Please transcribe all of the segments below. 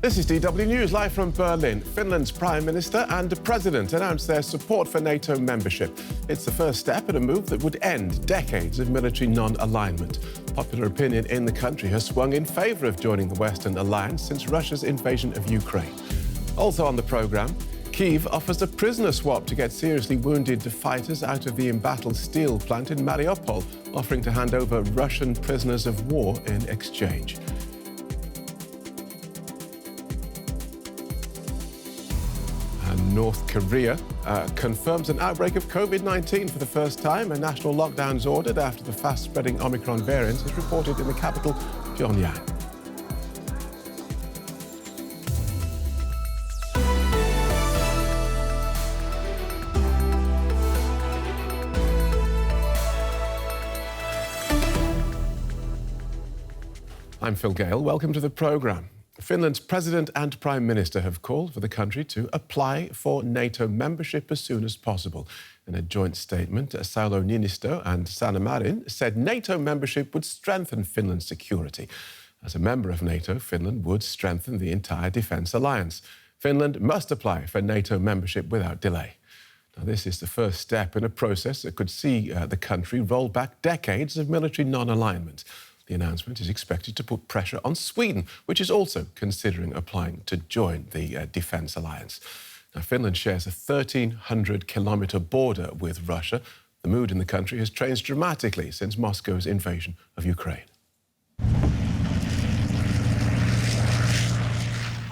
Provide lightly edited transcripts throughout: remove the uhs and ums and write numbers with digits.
This is DW News, live from Berlin. Finland's Prime Minister and President announced their support for NATO membership. It's the first step in a move that would end decades of military non-alignment. Popular opinion in the country has swung in favour of joining the Western alliance since Russia's invasion of Ukraine. Also on the programme, Kyiv offers a prisoner swap to get seriously wounded fighters out of the embattled steel plant in Mariupol, offering to hand over Russian prisoners of war in exchange. And North Korea confirms an outbreak of COVID-19 for the first time. A national lockdown is ordered after the fast-spreading Omicron variant is reported in the capital, Pyongyang. I'm Phil Gale. Welcome to the programme. Finland's President and Prime Minister have called for the country to apply for NATO membership as soon as possible. In a joint statement, Sauli Niinistö and Sanna Marin said NATO membership would strengthen Finland's security. As a member of NATO, Finland would strengthen the entire defence alliance. Finland must apply for NATO membership without delay. Now, this is the first step in a process that could see the country roll back decades of military non-alignment. The announcement is expected to put pressure on Sweden, which is also considering applying to join the defence alliance. Now, Finland shares a 1,300-kilometre border with Russia. The mood in the country has changed dramatically since Moscow's invasion of Ukraine.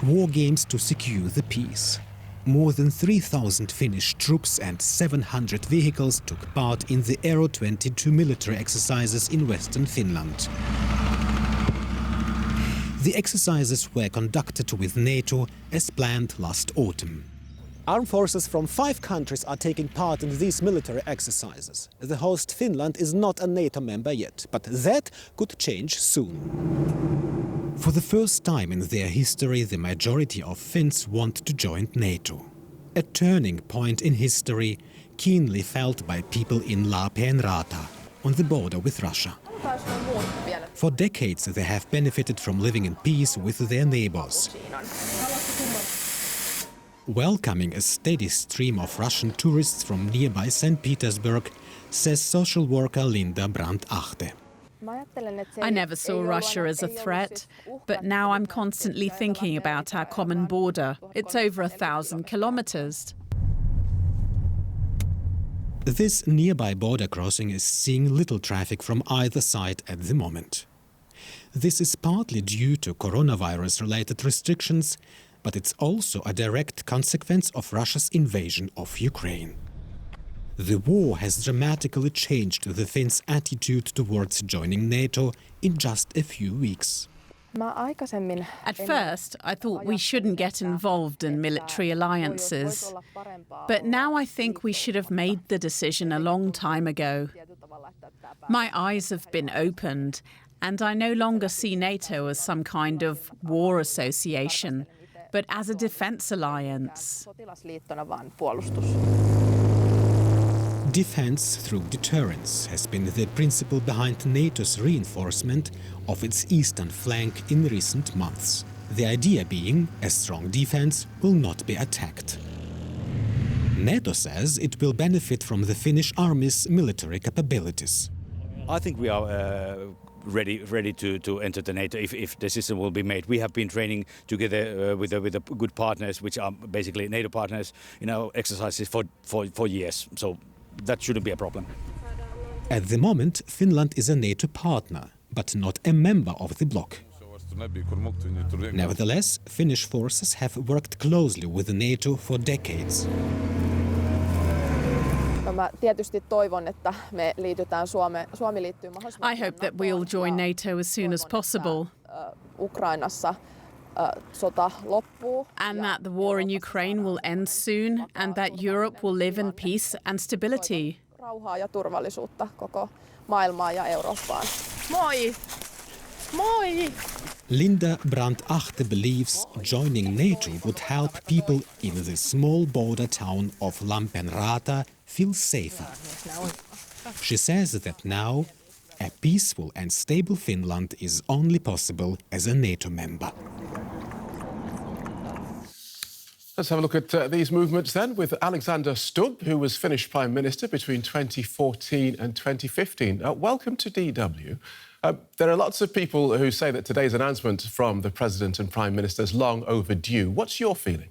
War games to secure the peace. More than 3,000 Finnish troops and 700 vehicles took part in the Aero 22 military exercises in western Finland. The exercises were conducted with NATO as planned last autumn. Armed forces from 5 countries are taking part in these military exercises. The host Finland is not a NATO member yet, but that could change soon. For the first time in their history, the majority of Finns want to join NATO. A turning point in history, keenly felt by people in Lappeenranta, on the border with Russia. For decades, they have benefited from living in peace with their neighbors. Welcoming a steady stream of Russian tourists from nearby St. Petersburg, says social worker Linda Brandt-Achte. I never saw Russia as a threat, but now I'm constantly thinking about our common border. It's over 1,000 kilometres. This nearby border crossing is seeing little traffic from either side at the moment. This is partly due to coronavirus-related restrictions, but it's also a direct consequence of Russia's invasion of Ukraine. The war has dramatically changed the Finns' attitude towards joining NATO in just a few weeks. At first, I thought we shouldn't get involved in military alliances. But now I think we should have made the decision a long time ago. My eyes have been opened, and I no longer see NATO as some kind of war association, but as a defence alliance. Defence through deterrence has been the principle behind NATO's reinforcement of its eastern flank in recent months. The idea being a strong defence will not be attacked. NATO says it will benefit from the Finnish army's military capabilities. I think we are ready to enter the NATO if decision will be made. We have been training together with the good partners, which are basically NATO partners, in our exercises for years. So that shouldn't be a problem. At the moment, Finland is a NATO partner, but not a member of the bloc. Nevertheless, Finnish forces have worked closely with NATO for decades. I hope that we all join NATO as soon as possible, and that the war in Ukraine will end soon, and that Europe will live in peace and stability. Linda Brandt-Achte believes joining NATO would help people in the small border town of Lappeenranta feel safer. She says that now a peaceful and stable Finland is only possible as a NATO member. Let's have a look at these movements then with Alexander Stubb, who was Finnish Prime Minister between 2014 and 2015. Welcome to DW. There are lots of people who say that today's announcement from the President and Prime Minister is long overdue. What's your feeling?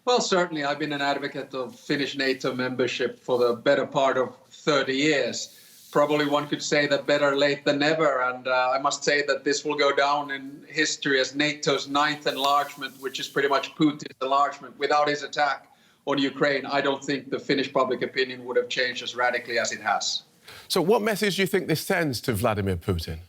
Well, certainly I've been an advocate of Finnish NATO membership for the better part of 30 years. Probably one could say that better late than never, and I must say that this will go down in history as NATO's 9th enlargement, which is pretty much Putin's enlargement. Without his attack on Ukraine, I don't think the Finnish public opinion would have changed as radically as it has. So what message do you think this sends to Vladimir Putin?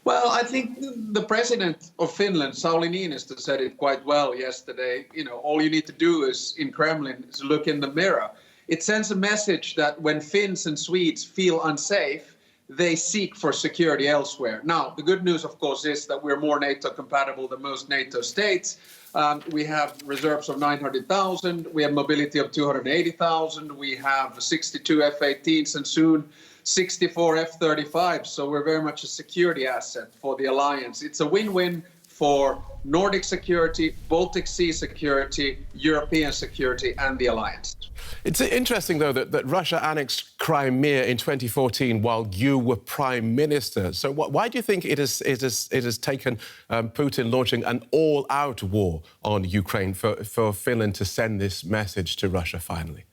Well, I think the president of Finland, Sauli Niinistö, said it quite well yesterday. You know, all you need to do is in Kremlin is look in the mirror. It sends a message that when Finns and Swedes feel unsafe, they seek for security elsewhere. Now, the good news, of course, is that we're more NATO compatible than most NATO states. We have reserves of 900,000. We have mobility of 280,000. We have 62 F-18s and soon 64 F-35. So we're very much a security asset for the alliance. It's a win-win for Nordic security, Baltic Sea security, European security, and the alliance. It's interesting, though, that Russia annexed Crimea in 2014 while you were Prime Minister. So why do you think it has taken Putin launching an all-out war on Ukraine for Finland to send this message to Russia finally?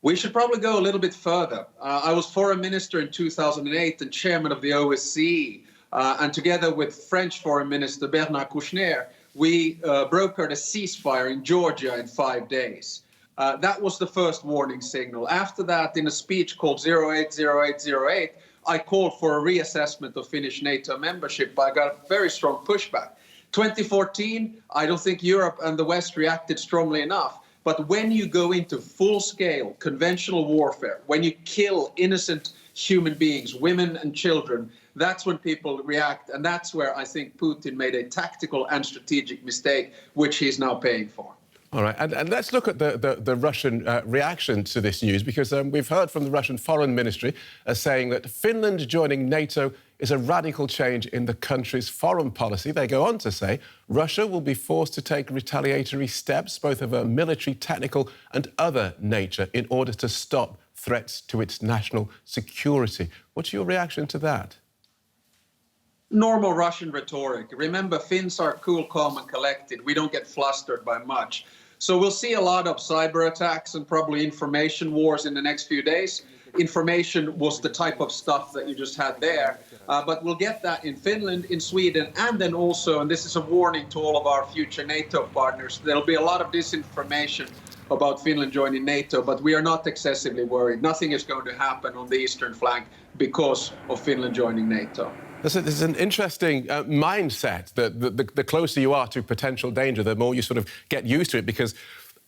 We should probably go a little bit further. I was Foreign Minister in 2008 and Chairman of the OSCE. And together with French Foreign Minister Bernard Kouchner, we brokered a ceasefire in Georgia in 5 days. That was the first warning signal. After that, in a speech called 080808, I called for a reassessment of Finnish NATO membership, but I got very strong pushback. 2014, I don't think Europe and the West reacted strongly enough. But when you go into full-scale conventional warfare, when you kill innocent human beings, women and children, that's when people react. And that's where I think Putin made a tactical and strategic mistake, which he's now paying for. All right, and let's look at the Russian reaction to this news, because we've heard from the Russian Foreign Ministry saying that Finland joining NATO is a radical change in the country's foreign policy. They go on to say Russia will be forced to take retaliatory steps, both of a military, technical and other nature, in order to stop threats to its national security. What's your reaction to that? Normal Russian rhetoric. Remember, Finns are cool, calm and collected. We don't get flustered by much. So we'll see a lot of cyber attacks and probably information wars in the next few days. Information was the type of stuff that you just had there. But we'll get that in Finland, in Sweden, and then also, and this is a warning to all of our future NATO partners, there'll be a lot of disinformation about Finland joining NATO, but we are not excessively worried. Nothing is going to happen on the eastern flank because of Finland joining NATO. This is an interesting mindset that the closer you are to potential danger, the more you sort of get used to it, because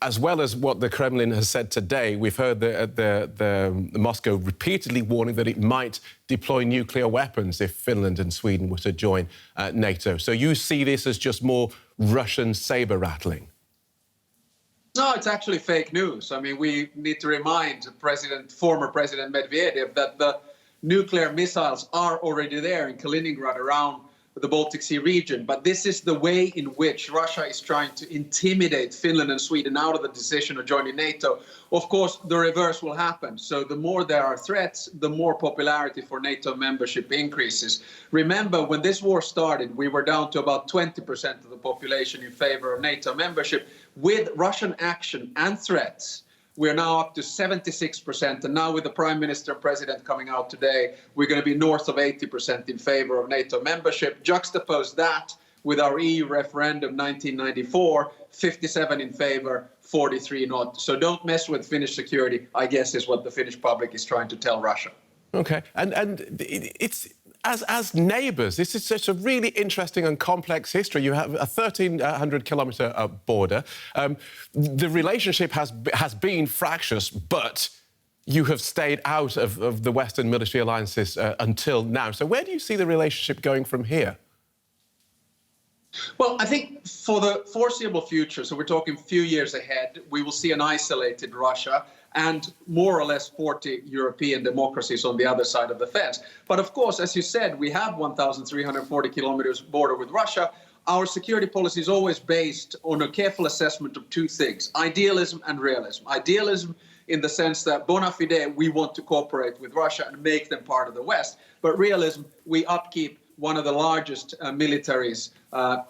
as well as what the Kremlin has said today, we've heard the Moscow repeatedly warning that it might deploy nuclear weapons if Finland and Sweden were to join NATO. So you see this as just more Russian saber-rattling? No, it's actually fake news. I mean, we need to remind former President Medvedev that the nuclear missiles are already there in Kaliningrad around the Baltic Sea region. But this is the way in which Russia is trying to intimidate Finland and Sweden out of the decision of joining NATO. Of course, the reverse will happen. So the more there are threats, the more popularity for NATO membership increases. Remember, when this war started, we were down to about 20% of the population in favor of NATO membership. With Russian action and threats, we're now up to 76%, and now with the Prime Minister and President coming out today, we're going to be north of 80% in favor of NATO membership. Juxtapose that with our EU referendum 1994, 57 in favor, 43 not. So don't mess with Finnish security, I guess, is what the Finnish public is trying to tell Russia. OK, and it's... As neighbours, this is such a really interesting and complex history. You have a 1,300-kilometre border. The relationship has been fractious, but you have stayed out of the Western military alliances until now. So where do you see the relationship going from here? Well, I think for the foreseeable future, so we're talking a few years ahead, we will see an isolated Russia and more or less 40 European democracies on the other side of the fence. But of course, as you said, we have 1,340 kilometers border with Russia. our security policy is always based on a careful assessment of two things, idealism and realism. Idealism in the sense that bona fide, we want to cooperate with Russia and make them part of the West. But realism, we upkeep one of the largest militaries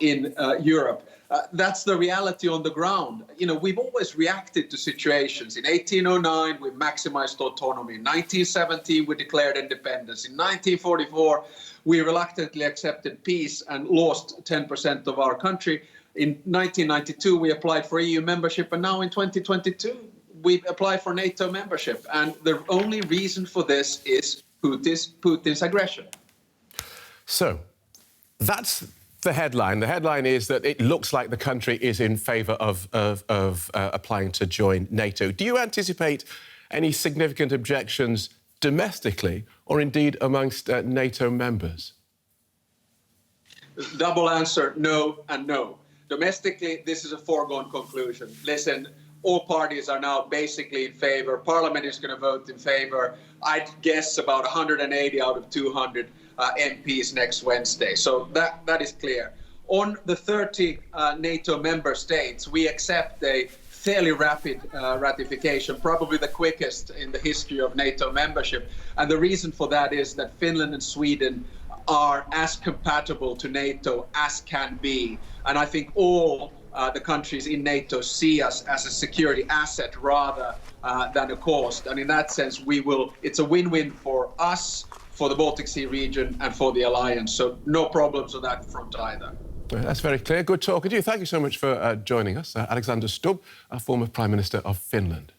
in Europe. That's the reality on the ground. You know, we've always reacted to situations. In 1809, we maximized autonomy. In 1917, we declared independence. In 1944, we reluctantly accepted peace and lost 10% of our country. In 1992, we applied for EU membership, and now in 2022, we apply for NATO membership. And the only reason for this is Putin's aggression. So that's the headline. The headline is that it looks like the country is in favour of applying to join NATO. Do you anticipate any significant objections domestically or indeed amongst NATO members? Double answer, no and no. Domestically, this is a foregone conclusion. Listen, all parties are now basically in favour. Parliament is going to vote in favour. I'd guess about 180 out of 200 MPs next Wednesday. So that is clear. On the 30 NATO member states, we accept a fairly rapid ratification, probably the quickest in the history of NATO membership. And the reason for that is that Finland and Sweden are as compatible to NATO as can be. And I think all the countries in NATO see us as a security asset rather than a cost. And in that sense, it's a win-win for us, for the Baltic Sea region and for the alliance. So no problems on that front either. That's very clear. Good talking to you. Thank you so much for joining us. Alexander Stubb, former Prime Minister of Finland.